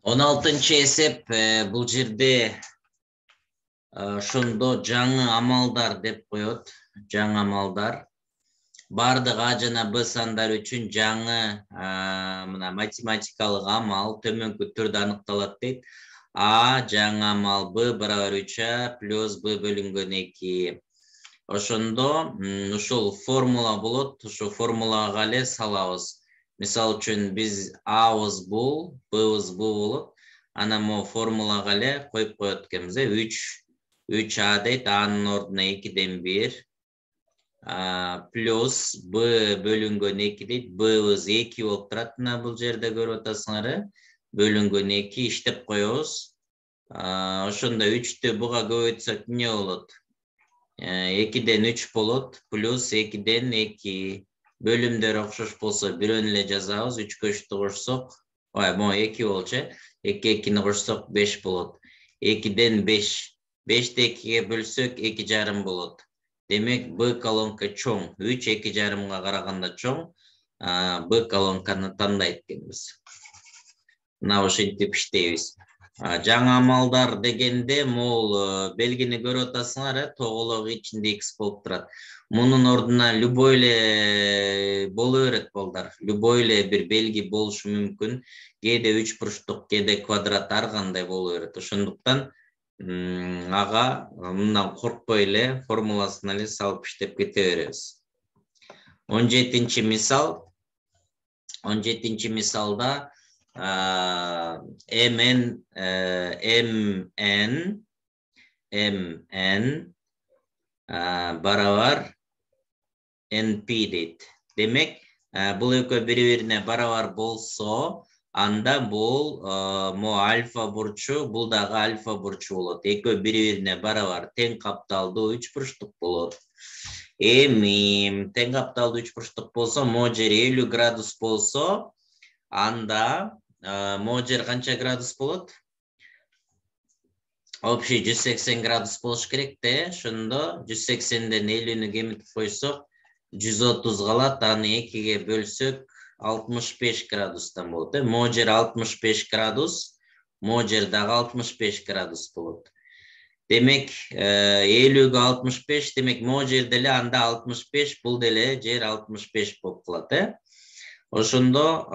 16 эсеп бул жерде ошондо жаңы амалдар деп коет. Жаңы амалдар. Бардык А жана Б сандар үчүн жаңы мына математикалык амал төмөнкү түрдө аныкталат дейт. А жаңы амал Б барабар 3А плюс Б бөлүнгөн 2. Ошондо ушул формула болот. Ошо формулага эле салабыз. Мисалы үчүн биз A'быз бул, Б'быз бул болот. Анан могу формулага эле коюп коет экенбиз. 3А дейт, A'нын ордуна 2ден 1 плюс Б бөлүнгөн 2 дейт. Б'быз 2 болуп турат. Мына бул жерде көрүп атасыңар, бөлүнгөн 2 иштеп коебуз. Ошондо 3тү буга көбөйтсөк эмне болот? 2ден 3 болот, плюс 2ден 2. Бөлүмдөр окшош болсо бирөөнү эле жазабыз. 3кө 3тү кошсок, могу 2 болчу. 2-2-ни кошсок 5 болот. 2ден 5. 5ти 2ге бөлсөк 2,5 болот. Демек, Б колонка чоң. 3 2,5га караганда чоң. Б колонканы тандайт экенбиз. Мына ошентип иштейбиз. Жаңы амалдар дегенде могул белгини көрүп атасыңар, тоголок ичинде X болуп турат. Мунун ордуна любой эле боло берет балдар. Любой эле бир белги болушу мүмкүн. Кээде 3 бурчтук, кээде квадрат, ар кандай боло берет. Ошондуктан ага мындан коркпой эле формуласын эле салып иштеп кете беребиз. 17-чи мисал. 17-чи мисалда MN барабар NP дейт. Демек, бул экөө бири-бирине барабар болсо, анда бул альфа бурчу, бул дагы альфа бурчу болот. Экөө бири-бирине барабар тең капталдуу 3 бурчтук болот. Эми тең капталдуу 3 бурчтук болсо, могу жер 50 градус болсо, анда могу жер канча градус болот? Общий 180 градус болуш керек да. Ошондо 180ден 50-ни кемитип койсок, 130 калат. Аны 2ге бөлсөк 65 градустан болот. Могу жер 65 градус, могу жер дагы 65 градус болот. Демек, 50-ге 65, демек могу жерде эле анда 65, бул деле жер 65 болуп калат, Ошондо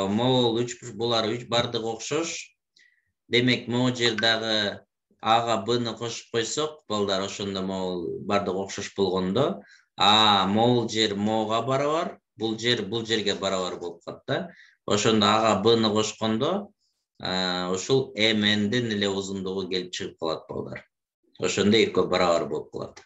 могул 3 булар 3 бардыгы окшош. Демек, могу жер дагы Ага Б'ны кошуп койсок, балдар, ошондо могул бардыгы окшош болгондо, могул жер могуга барабар, бул жерге барабар болуп калат да. Ошондо Ага Б'ны кошкондо, ушул MN'дин эле узундугу келип чыгып калат, балдар. Ошондо экөө барабар болуп калат.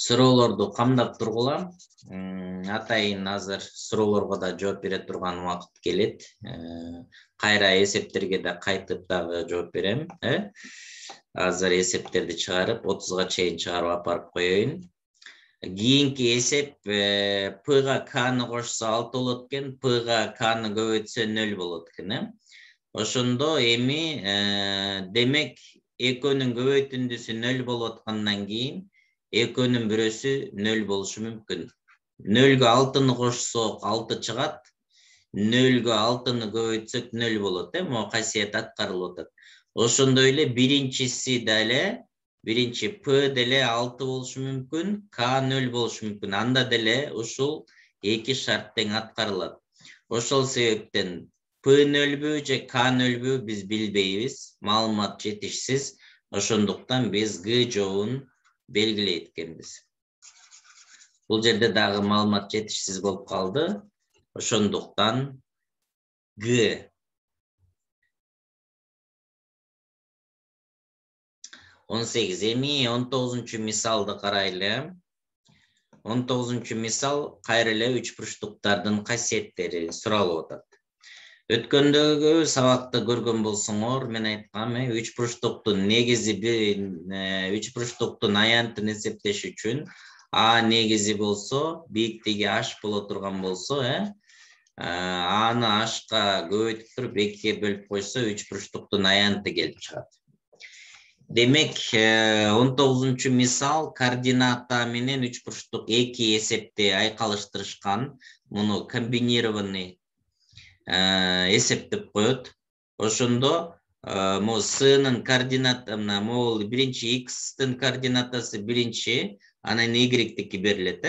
Суроолорду камдап тургула. Атайын азыр суроолорго да жооп бере турган убакыт келет. Кайра эсептерге да кайтып дагы жооп берем. Азыр эсептерди чыгарып, 30га чейин чыгарып апарып коеюн. Кийинки эсеп П'га К'ны кошсо 6 болот экен, П'га К'ны көбөйтсө 0 болот экен, Ошондо эми демек экөөнүн көбөйтүндүсү 0 болуп аткандан кийин экөөнүн бирөөсү 0 болушу мүмкүн. 0га 6-ны кошсок 6 чыгат. 0га 6-ны көбөйтсөк 0 болот, могу касиет аткарылып атат. Ошондой эле биринчиси деле, биринчи П деле 6 болушу мүмкүн, К 0 болушу мүмкүн. Анда деле ушул эки шарт тең аткарылат. Ошол себептен П 0бү же К 0бү биз билбейбиз, маалымат жетишсиз. Ошондуктан биз Г жообун белгилейт экенбиз. Бул жерде дагы маалымат жетишсиз болуп калды. Ошондуктан Г. 18. Эми 19-чу мисалды карайлы. 19-чу мисал кайра эле 3 бурчтуктардын касиеттери суралып атат. Өткөндөгү сабакта көргөн болсоңор, мен айткам, 3 бурчтуктун негизи 3 бурчтуктун аянтын эсептеш үчүн А негизи болсо, бийиктиги H боло турган болсо, Аны H'ка көбөйтүп туруп 2ге бөлүп койсо 3 бурчтуктун аянты келип чыгат. Демек, 19-чу мисал координата менен 3 бурчтук 2 эсепти айкалыштырышкан. Муну комбинированный эсептеп коет. Ошондо могу сынын координаты мына могул биринчи x'тин координатасы биринчи, анан y-тики берилет.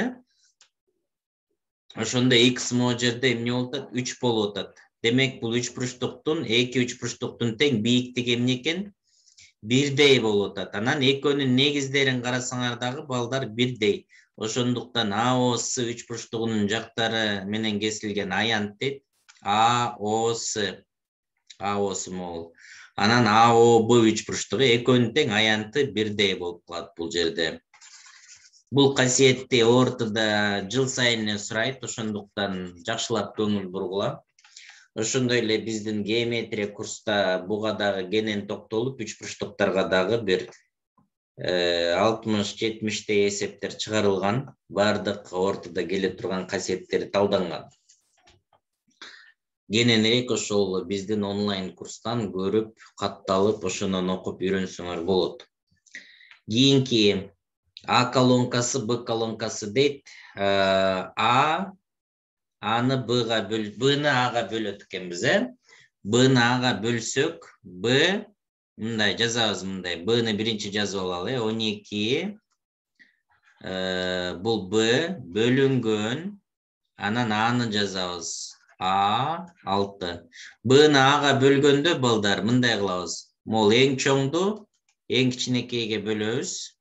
Ошондо x могу жерде эмне болуп атат? 3 болуп атат. Демек бул 3 бурчтуктун, 2 3 бурчтуктун тең бийиктиги эмне экен? Бирдей болуп атат. Анан экөөнүн негиздерин карасаңар дагы балдар бирдей. Ошондуктан АОС 3 бурчтугунун жактары менен кесилген аянт дейт. АОС могул. Анан АОБ 3 бурчтугу экөөнүн тең аянты бирдей болуп калат бул жерде. Бул касиетти ортодо жыл сайын сурайт, ошондуктан жакшылап көңүл бургулам. Ошондой эле биздин геометрия курста буга дагы кенен токтолуп, 3 бурчтуктарга дагы бир 60-70 эсептер чыгарылган, бардык ортодо келе турган касиеттери талданган. Кененирээк ошол биздин онлайн курстан көрүп, катталып, ошондон окуп үйрөнсөңөр болот. Кийинки А колонкасы, Б колонкасы дейт. Аны Б'ны Ага бөлөт экенбиз, Б'ны Ага бөлсөк, Б мындай жазабыз, мындай. Б'ны биринчи жазып алалы, 12. Бул Б бөлүнгөн, анан Аны жазабыз. А 6. Б'ны Ага бөлгөндө балдар мындай кылабыз. Могул эң чоңду эң кичинекейге бөлөбүз.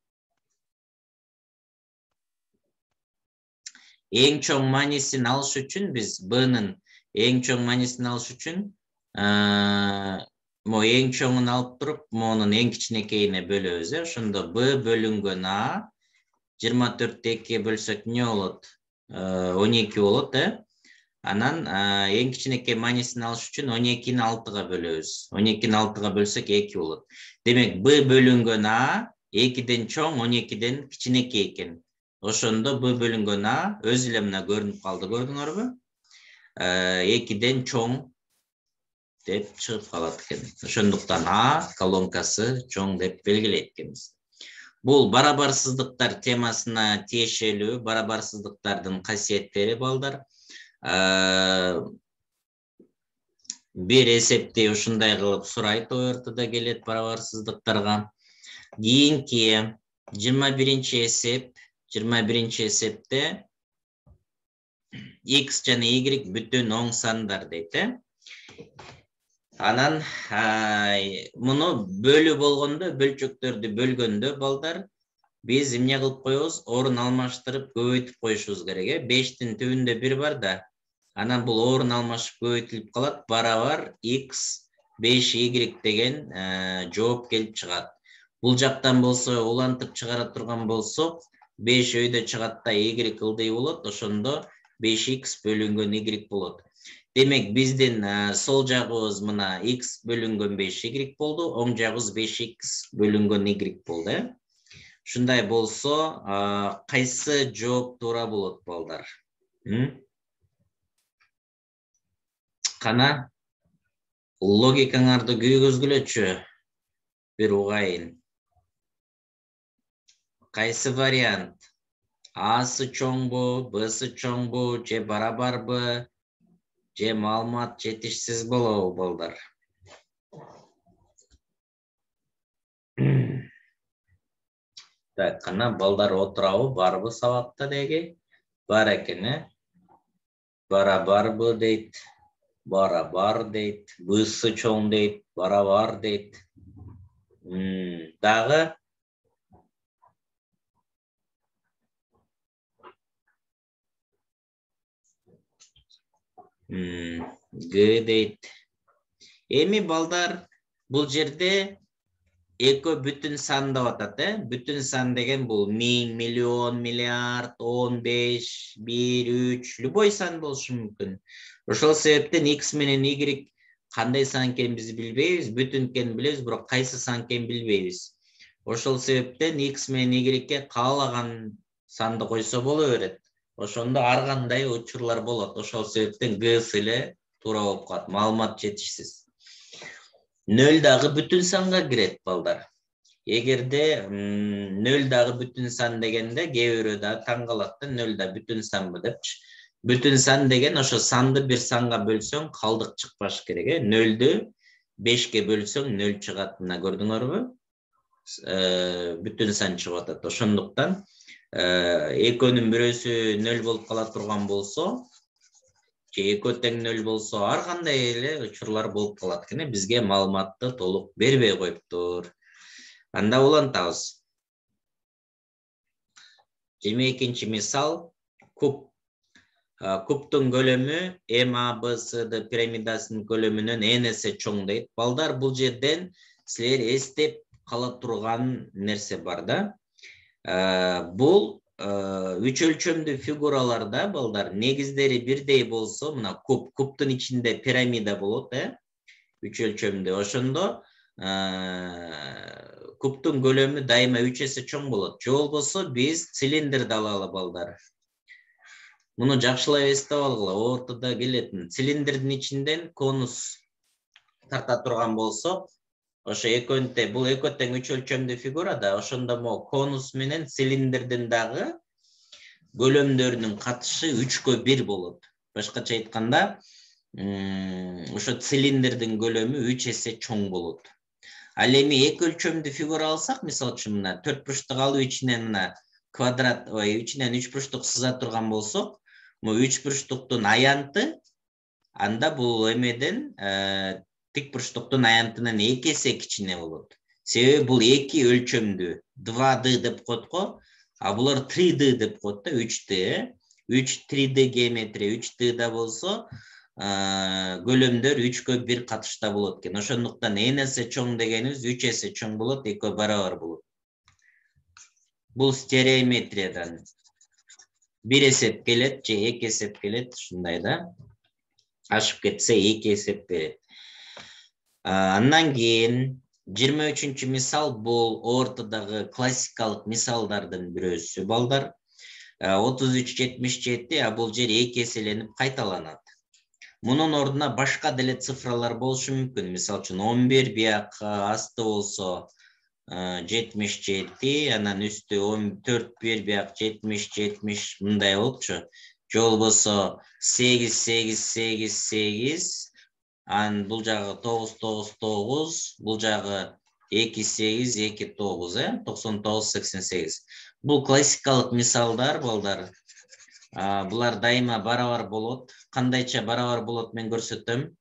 Эң чоң маанисин алыш үчүн биз Б'нын эң чоң маанисин алыш үчүн эң чоңун алып туруп, монун эң кичинекейине бөлөбүз. Ошондо Б бөлүнгөн А 24-тү 2-ге бөлсөк эмне болот? 12 болот, Анан эң кичинекей маанисин алыш үчүн 12-ни 6-га бөлөбүз. 12-ни 6-га бөлсөк 2 болот. Демек Б бөлүнгөн А 2ден чоң, 12ден кичинекей экен. Ошондо Б бөлүнгөн А өз эле мына көрүнүп калды, көрдүңөрбү? 2ден чоң деп чыгып калат экен. Ошондуктан А колонкасы чоң деп белгилейт экенбиз. Бул барабарсыздыктар темасына тиешелүү, барабарсыздыктардын касиеттери балдар. Бир эсепти ушундай кылып сурайт, ортодо келет барабарсыздыктарга. Кийинки 21-чи эсеп. 21-чи эсепте x жана y бүтүн оң сандар дейт. Анан муну бөлүү болгондо, бөлчөктөрдү бөлгөндө балдар биз эмне кылып коебуз? Орун алмаштырып көбөйтүп коюшубуз керек. 5тин түбүндө 1 бар да. Анан бул орун алмашып көбөйтүлүп калат. Барабар x 5y деген жооп келип чыгат. Бул жактан болсо улантып чыгара турган болсок 5 өйдө чыгат да y ылдый болот. Ошондо 5x бөлүнгөн y болот. Демек биздин сол жагыбыз мына x бөлүнгөн 5y болду, оң жагыбыз 5x бөлүнгөн y болду. Ушундай болсо, кайсы жооп туура болот балдар? Кана логикаңарды күйгөзгүлөчү. Бир угайын. Кайсы вариант? Асы чоңбу, Б'сы чоңбу, же барабарбы, же маалымат жетишсиз болобу балдар? Так, кана балдар отурабы, барбы сабакта деги? Бар экен, Барабарбы дейт, барабар дейт, Б'сы чоң дейт, барабар дейт. Дагы? Г дейт. Эми балдар бул жерде экөө бүтүн сан деп атат, Бүтүн сан деген бул 1000, миллион, миллиард, 15, 1, 3, любой сан болушу мүмкүн. Ошол себептен x менен y кандай сан экенин биз билбейбиз, бүтүн экенин билебиз, бирок кайсы сан экенин билбейбиз. Ошол себептен x менен y каалаган санды койсо боло берет. Ошондо ар кандай учурлар болот. Ошол себептен Г'сы эле туура болуп калат. Маалымат жетишсиз. 0 дагы бүтүн санга кирет балдар. Эгерде 0 дагы бүтүн сан дегенде кээ бирөө да таң калат да, 0 да бүтүн санбы депчи. Бүтүн сан деген ошо санды бир санга бөлсөң калдык чыкпаш керек. Нөлдү 5ке бөлсөң 0 чыгат. Мына көрдүңөрбү? Бүтүн сан чыгып атат. Ошондуктан экөөнүн бирөөсү 0 болуп кала турган болсо, же экөө тең 0 болсо, ар кандай эле учурлар болуп калат экен. Бизге маалыматты толук бербей коюптур. Анда улантабыз. 22-нчи мисал, куб. Кубтун көлөмү MABCD пирамидасынын көлөмүнөн n эсе чоң дейт. Балдар, бул жерден силер эстеп кала турган нерсе бар да. Бул үч өлчөмдүү фигураларда, балдар, негиздери бирдей болсо, мына кубтун ичинде пирамида болот, үч өлчөмдүү. Ошондо кубтун көлөмү дайыма 3 эсе чоң болот. Же болбосо биз цилиндрди алалы, балдар. Муну жакшылап эстеп алгыла, ортодо келетин. Цилиндрдин ичинден конус тарта турган болсок, ошо бул экөө тең үч өлчөмдүү фигура да, ошондо мо конус менен цилиндрдин дагы көлөмдөрүнүн катышы 3/1 болот. Башкача айтканда, ошо цилиндрдин көлөмү 3 эсе чоң болот. Ал эми эки өлчөмдүү фигура алсак, мисалы үчүн мына 4 бурчтук алып ичинен мына квадрат, ичинен 3 бурчтук сыза турган болсок, мо 3 бурчтуктун аянты, анда бул эмеден тик бурчтуктун аянтынан 2 эсе кичине болот. Себеби бул эки өлчөмдүү, 2D деп коет го, а булар 3D деп коет да, 3D. 3-3D геометрия 3D болсо, көлөмдөр 3/1 катышта болот экен. Ошондуктан n эсе чоң дегенибиз 3 эсе чоң болот, экөө барабар болот. Бул стереометриядан 1 эсеп келет же 2 эсеп келет, ушундай да. Ашып кетсе 2 эсеп берет. Андан кийин 23-чү мисал, бул ортодогу классикалык мисалдардын бирөөсү, балдар. 33-77, а бул жер 2 эселенип кайталанат. Мунун ордуна башка деле цифралар болушу мүмкүн. Мисалы үчүн 11, бияк асты болсо 77, анан үстү 14 бир, бияк 70, мындай болчу. Же болбосо 8, 8, 8, 8, бул жагы 9, 9, 9, бул жагы 2, 8, 2, 9, 99, 88. Бул классикалык мисалдар, балдар. Булар дайыма барабар болот. Кандайча барабар болот, мен көрсөтөм.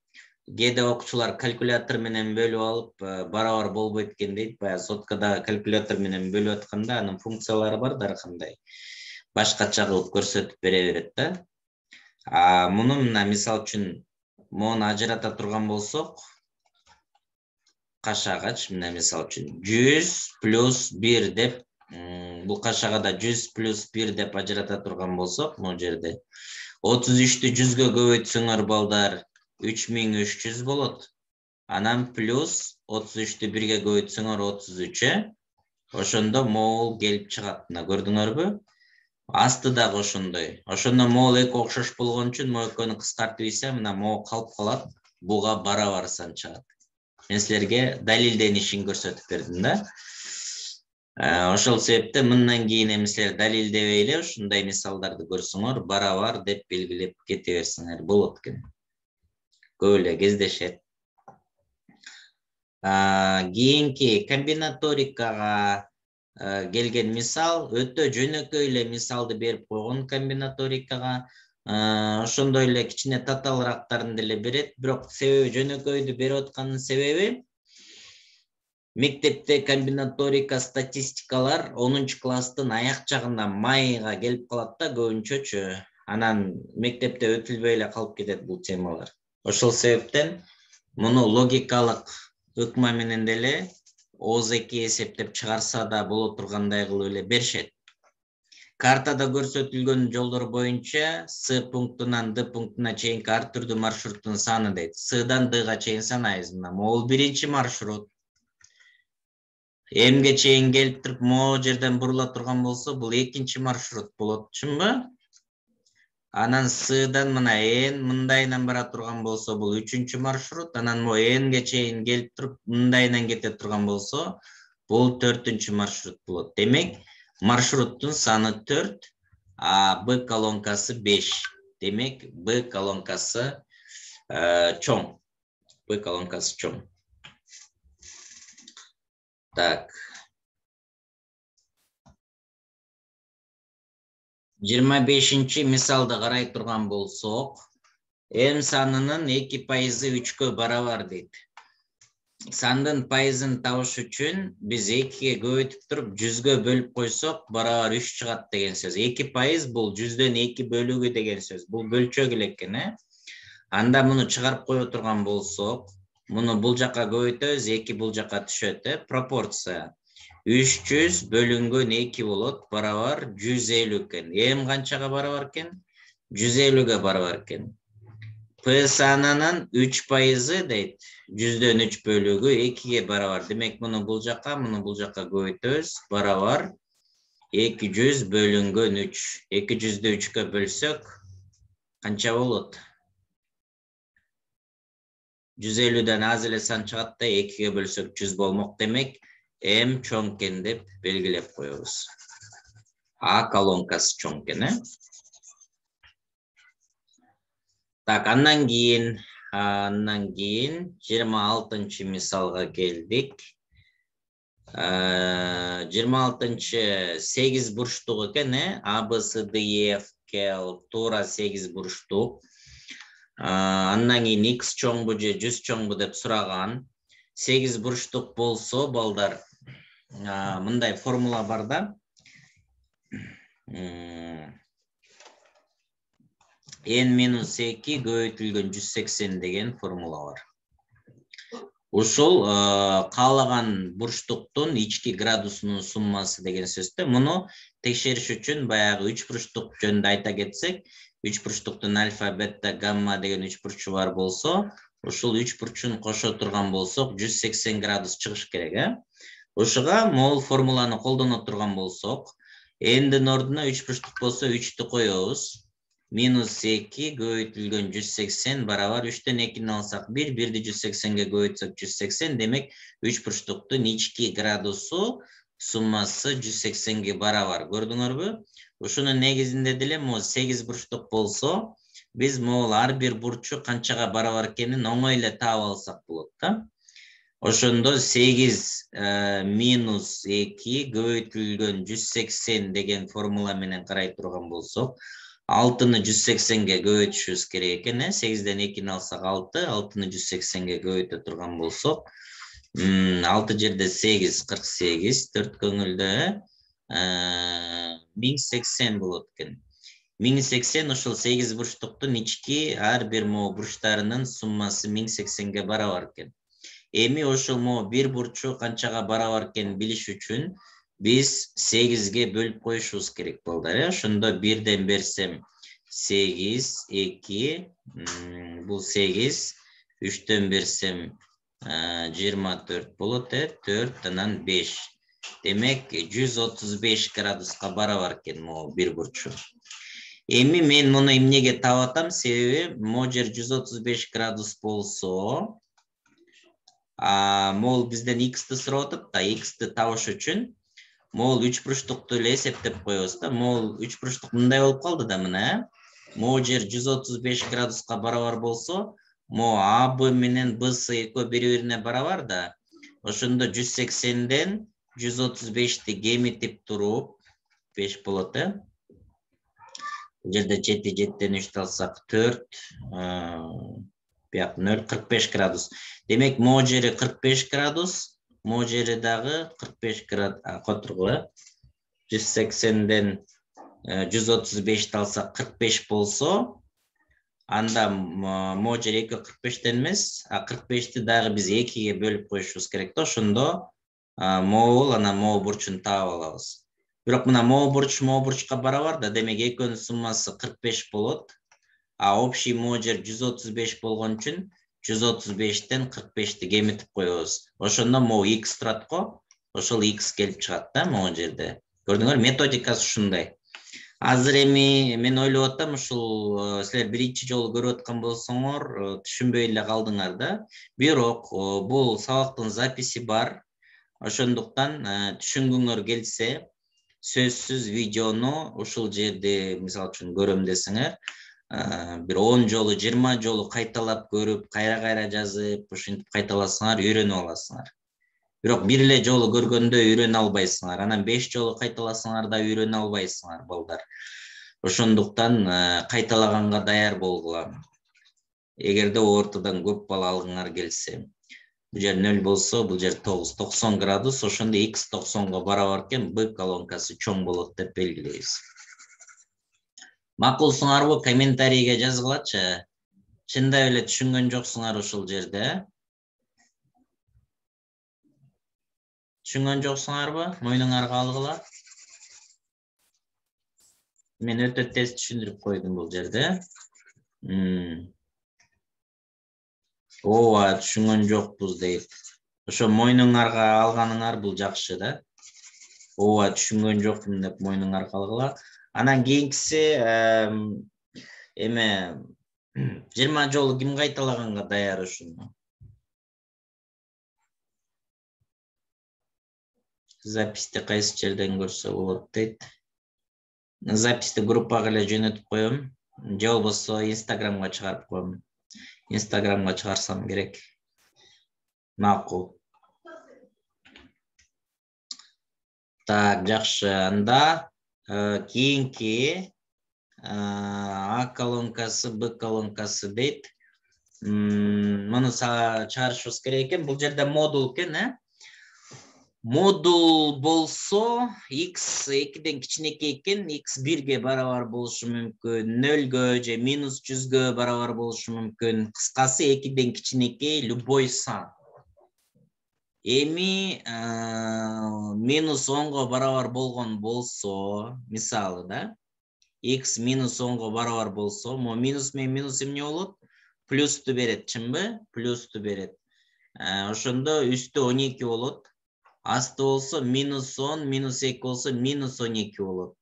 Кээде окуучулар калькулятор менен бөлүп алып, барабар болбойт экен дейт. Баягы соткада калькулятор менен бөлүп атканда анын функциялары бар да, ар кандай. Башкача кылып көрсөтүп бере берет да. Муну мына мисал үчүн мону ажырата турган болсок, кашагач, мына мисал үчүн 100 плюс 1 деп, бул кашагада 100 плюс 1 деп ажырата турган болсок, могу жерде 33-тү 100гө көбөйтсөңөр, балдар, 3300 болот. Анан плюс 33-тү 1ге көбөйтсөңөр 33, ошондо могул келип чыгат. Мына көрдүңөрбү? Асты дагы ошондой. Ошондо могул эки окшош болгон үчүн могу экөөнү кыскартып ийсем, мына могу калып калат, буга барабар сан чыгат. Мен силерге далилденишин көрсөтүп бердим да. Ошол себептен мындан кийин эми силер далилдебей эле ушундай мисалдарды көрсөңөр, барабар деп белгилеп кете берсеңер болот экен. Көп эле кездешет. Кийинки комбинаторикага келген мисал, өтө жөнөкөй эле мисалды берип койгон комбинаторикага. Ошондой эле кичине татаалыраактарын деле берет, бирок себеби жөнөкөйдү берип атканын себеби, мектепте комбинаторика статистикалар 10-класстын аяк жагында майга келип калат да, көбүнчөчү. Анан мектепте өтүлбөй эле калып кетет бул темалар. Ошол себептен муну логикалык ыкма менен деле ооз-2 эсептеп чыгарса да боло тургандай кылып эле беришет. Картада көрсөтүлгөн жолдор боюнча С пунктунан Д пунктуна чейинки ар түрдүү маршруттун саны дейт. Сдан Дга чейин санайбыз. Могул биринчи маршрут. Мге чейин келип туруп могу жерден бурула турган болсо, бул экинчи маршрут болот, чынбы? Анан Сдан мына Н мындайынан бара турган болсо, бул үчүнчү маршрут. Анан могу Нге чейин келип туруп мындайынан кете турган болсо, бул 4-үнчү маршрут болот. Демек, маршруттун саны 4, а Б колонкасы 5. Demek B kolonkası çoğun. B kolonkası çoğun. Так. 25-ci misalda qaray turgan bolsok, M sanının 2 payızı 3'e barabar deydi. Sandın payızın табыш üçün biz 2'ye көбөйтүп туруп 100'gө бөлүп койсок, barabar 3 чыгат деген сөз. 2 payız бул 100'дөн 2 бөлүгү деген сөз. Бул бөлчөк эле экен, Анда муну чыгарып кое турган болсок, муну бул жака көбөйтөбүз, 2 бул жака түшөт, пропорция. 300 бөлүнгөн 2 болот, барабар 150 экен. Эм канчага барабар экен? 150'ге барабар экен. P санынын 3 payızı дейт. 100'дөн 3 бөлүгү 2'ye барабар. Демек муну бул жака көбөйтөбүз, барабар 200 бөлүнгөн 3. 200'дү 3'кө бөлсөк, канча болот? 150'den az эле сан чыгат да 2'ye бөлсөк 100 болмок. Демек M чоң экен деп белгилеп коебуз. A колонкасы чоң экен, Так, андан кийин 26-чы мисалга келдик. 26-чы 8 бурчтук экен, A, B, C, D, E, F, G, туура 8 бурчтук. Андан кийин X чоңбу же 100 чоңбу деп сураган. 8 бурчтук болсо, балдар, мындай формула бар да. N-2 көбөйтүлгөн 180 деген формула бар. Ушул каалаган бурчтуктун ички градусунун суммасы деген сөздө. Муну текшериш үчүн баягы 3 бурчтук жөнүндө айта кетсек, 3 бурчтуктун альфа, бета, гамма деген 3 бурчу бар болсо, ушул 3 бурчун кошо турган болсок, 180 градус чыгыш керек, Ошуга мол формуланы колдоно турган болсок, N-дин ордуна 3 бурчтук болсо 3'тү коебуз. -2 көбөйтүлгөн 180 барабар 3'төн 2'ni алсак 1, 1'ди 180'ге көбөйтсөк 180, демек 3 бурчтуктун ички градусу суммасы 180'ге барабар. Көрдүңөрбү? Ушунун негизинде деле 8 бурчтук болсо, биз могул ар бир бурчу канчага барабар экенин оңой эле таап алсак болот да. Ошондо 8 -2 көбөйтүлгөн 180 деген формула менен карай турган болсок, 6'ны 180'ге көбөйтүшүбүз керек экен, 8'ден 2'ni алсак 6, 6'ны 180'ге көбөйтө турган болсок, 6 жерде 8, 48, 4 көңүлдө 1080 болот экен. 1080 ошол 8 бурчтуктун ички ар бир бурчтарынын суммасы 1080'ге барабар экен. Эми ошол бир бурчу канчага барабар экенин билиш үчүн биз 8'ге бөлүп коюшубуз керек балдар. Ошондо 1'ден берсем 8, 2, бул 8, 3'төн берсем 24 болот, 4, анан 5. Демек 135 градуска барабар экен бир бурчу. Эми мен муну эмнеге таап атам? Себеби жер 135 градус болсо, могул бизден X'ти сурап атат да, X'ти табыш үчүн могул 3 бурчтукту эле эсептеп коебуз да. Могул 3 бурчтук мындай болуп калды да, мына. Могул жер 135 градуска барабар болсо, A, B менен BC экөө бири-бирине барабар да. Ошондо 180'ден 135'ти кемитип туруп 5 болот, Бул жерде 7'ден 3'тү алсак 4, бияк 0, 45 градус. Демек могул жери 45 градус, могул жери дагы 45 градус. Котургула 180'ден 135'ти алсак 45 болсо, анда могул жери 45'тен эмес, 45'ти дагы биз 2'ге бөлүп коюшубуз керек да. Ошондо могул бурчун таап алабыз. Бирок мына могул бурчка барабар да, демек экөөнүн суммасы 45 болот. Общий могул жер 135 болгон үчүн 135'тен 45'ти кемитип коебуз. Ошондо могул X турат го, ошол X келип чыгат да могул жерде. Көрдүңөр, методикасы ушундай. Азыр эми мен ойлоп атам, ушул силер биринчи жолу көрүп аткан болсоңор, түшүнбөй эле калдыңар да. Бирок бул сабактын записи бар. Ошондуктан түшүнгүңөр келсе, сөзсүз видеону ушул жерде мисалы үчүн көрөм десеңер, bir 10 жолу 20 жолу кайталап көрүп кайра жазып ушинтип кайталасаңар үйрөнүп аласыңар. Бирок бир эле жолу көргөндө үйрөнө албайсыңар. Анан 5 жолу кайталасаңар да үйрөнө албайсыңар балдар. Ошондуктан кайталаганга даяр болгула. Эгерде ортодон көп бала алгыңар келсе. Бул жер 0 болсо, бул жер 9, 90 градус, ошондо x 90га барабар экен, b колонкасы чоң болот деп белгилейбиз. Макулсуңарбы, комментарийге жазгылачы. Чындай эле түшүнгөн жоксуңар ушул жерде? Түшүнгөн жоксуңарбы? Мойнуңарга алгыла. Мен өтө тез түшүндүрүп койдум бул жерде. Ооба, түшүнгөн жокпуз дейт. Ошо мойнуңарга алганыңар бул жакшы да. Ооба, түшүнгөн жокмун деп мойнуңарга алгыла. Анан кийинкиси эме 20 жолу ким кайталаганга даяр ушуну? Записти кайсы жерден көрсө болот дейт. Записти группага эле жөнөтүп коем. Же болбосо Инстаграмга чыгарып коем. Инстаграмга чыгарсам керек. Макул. Так, жакшы. Анда кийинки А колонкасы, Б колонкасы дейт. Муну чыгарышыбыз керек экен. Бул жерде модул экен, Модул болсо x 2ден кичинекей экен, x 1ге барабар болушу мүмкүн, 0га же минус 100га барабар болушу мүмкүн. Кыскасы 2ден кичинекей любой сан. Эми минус 10га барабар болгон болсо, мисалы да, x минус 10га барабар болсо, минус менен минус эмне болот? Плюсту берет, чынбы? Плюсту берет. Ошондо үстү 12 болот. Асты болсо минус 10, минус 2 болсо минус 12 болот.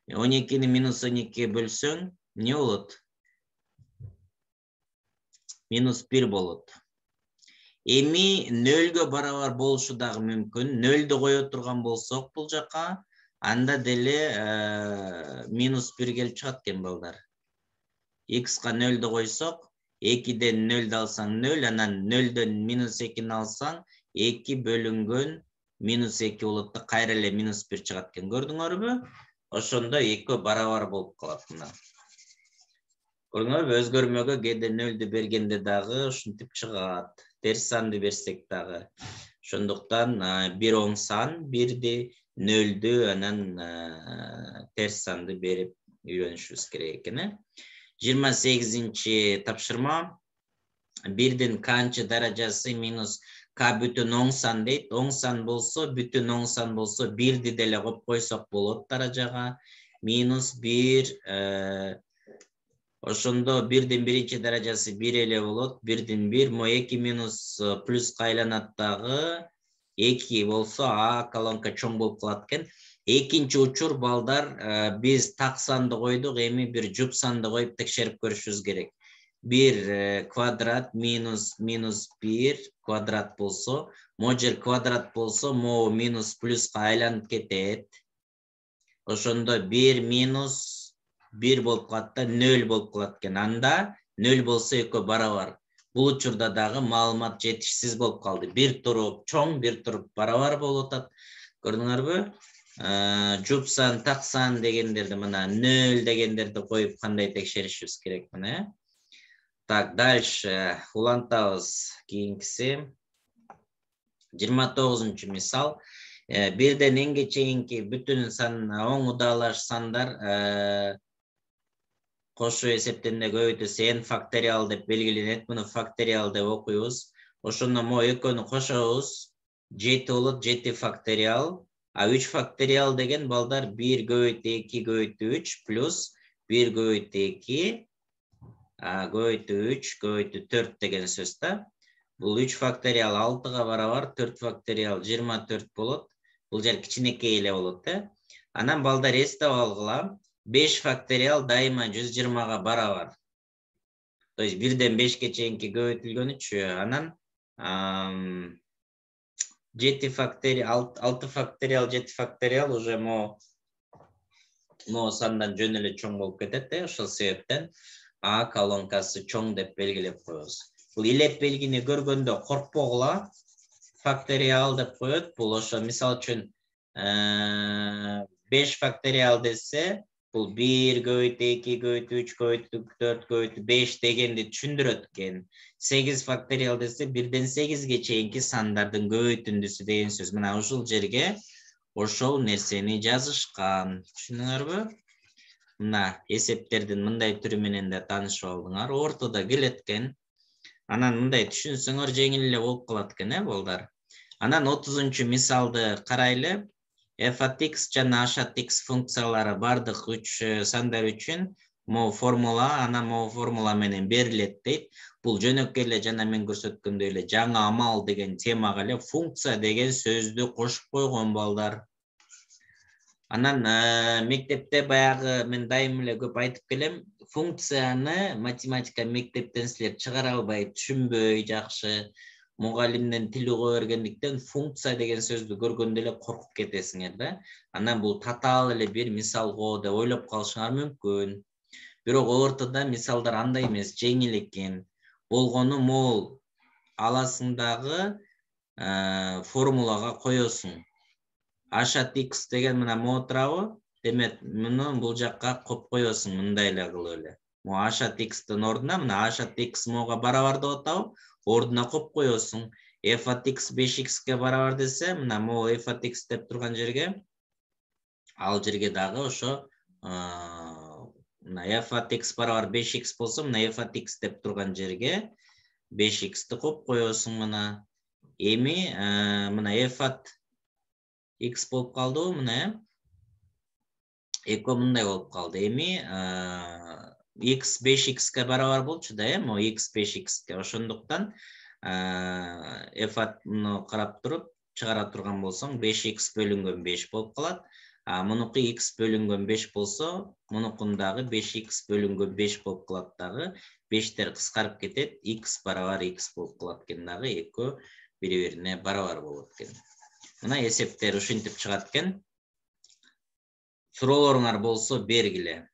12-ни минус 12-ге бөлсөң, не болот? Минус 1 болот. Эми 0га барабар болушу дагы мүмкүн. 0ду кое турган болсок бул жака, анда деле минус 1 келип чыгат экен балдар. X-ка 0ду койсок, 2ден 0ду алсаң 0, анан 0дөн минус 2-ни алсаң, 2 бөлүнгөн минус 2 болот да, кайра эле минус 1 чыгат экен. Көрдүңөрбү? Ошондо 2 барабар болуп калат мына. Көрдүңөрбү? Өзгөрмөгө кээде 0ду бергенде дагы ушинтип чыгат. Терс санды берсек дагы. Ошондуктан 1 оң сан, 1ди, 0ду анан терс санды берип үйрөнүшүбүз керек экен. 28-чи тапшырма. 1дин канчы даражасы минус k бүтүн оң сан дейт. Оң сан болсо, бүтүн оң сан болсо, 1ди деле коюп койсок болот даражага. Минус 1, ошондо 1дин биринчи даражасы 1 эле болот. 1дин 1, 2 минус плюска айланат дагы. 2 болсо, А колонка чоң болуп калат экен. Экинчи учур балдар, биз так санды койдук, эми бир жуп санды коюп текшерип көрүшүбүз керек. 1 квадрат минус 1 квадрат болсо, жер квадрат болсо, минус плюска айланып кетет. Ошондо 1 минус 1 болуп калат да, 0 болуп калат экен. Анда 0 болсо 2 барабар. Бул учурда дагы маалымат жетишсиз болуп калды. Бир туруп чоң, бир туруп барабар болуп атат. Көрдүңөрбү? Жуп сан, так сан дегендерди мына 0 дегендерди коюп кандай текшеришибиз керек мына. Так, дальше улантабыз кийинкиси. 29-чу мисал. Бирден энге чейинки бүтүн сан, оң удаалаш сандар кошуу эсептенде көбөйтүүсү n факториал деп белгиленет. Муну факториал деп окуйбуз. Ошондо экөөнү кошобуз. 7 болот, 7 факториал. А 3 факториал деген балдар 1 көбөйтүү 2 көбөйтүү 3 плюс 1 көбөйтүү 2 көбөйтүү 3 көбөйтүү 4 деген сөз да. Бул 3 факториал 6-га барабар, 4 факториал 24 болот. Бул жер кичинекей эле болот, Анан балдар эстеп алгыла, 5 факториал дайыма 120-га барабар. То есть 1ден 5ке чейинки көбөйтүлгөнүчү, анан 7 факториал, 6 факториал, 7 факториал уже сандан жөн эле чоң болуп кетет, ошол себептен. A колонкасы чоң деп белгилеп коебуз. Бул илет белгини көргөндө коркпогула, факториал деп коет. Бул ошо мисалы үчүн 5 факториал десе, бул 1 көбөйтү 2 көбөйтү 3 көбөйтү 4 көбөйтү 5 дегенди түшүндүрөт экен. 8 факториал десе 1ден 8ге чейинки сандардын көбөйтүндүсү деген сөз. Мына ушул жерге ошол нерсени жазышкан. Түшүндүңөрбү? Мына эсептердин мындай түрү менен да таанышып алдыңар. Ортодо келет экен. Анан мындай түшүнсөңөр жеңил эле болуп калат экен, балдар. Анан 30-чу мисалды карайлы. f at x жана h at x функциялары бардык 3 сандар үчүн могу формула, анан могу формула менен берилет дейт. Бул жөнөкөй эле жана мен көрсөткөндөй эле жаңа амал деген темага эле функция деген сөздү кошуп койгон, балдар. Анан мектепте баягы мен дайым эле көп айтып келем, функцияны математика мектептен силер чыгара албай, түшүнбөй жакшы, мугалимден тил уга бергендиктен функция деген сөздү көргөндө эле коркуп кетесиңер да. Анан бул татаал эле бир мисал го деп ойлоп калышыңар мүмкүн. Бирок ортодо мисалдар андай эмес, жеңил экен. Болгону могул аласың дагы формулага коесуң. h at x деген мына могу турабы? Демек, муну бул жакка коюп коесуң мындай эле кылып эле. Могу h at x-тин ордуна мына h at x могуга барабар деп атабы? Ордуна коюп коесуң. f at x 5x-ке барабар десе, мына могу f at x деп турган жерге, ал жерге дагы ошо мына f at x барабар 5x болсо, мына f at x деп турган жерге 5x-ти коюп коесуң мына. Эми мына f at x болуп калдыбы мына, эко мындай болуп калды. Эми x 5x-ке барабар болчу да, могу x 5x-ке. Ошондуктан f at муну карап туруп чыгара турган болсоң 5x бөлүнгөн 5 болуп калат. Мунуку x бөлүнгөн 5 болсо, мунукун дагы 5x бөлүнгөн 5 болуп калат дагы. 5тер кыскарып кетет, x барабар x болуп калат экен дагы, эко бири-бирине барабар болот экен. Мына эсептер ушинтип чыгат экен. Суроолоруңар болсо бергиле.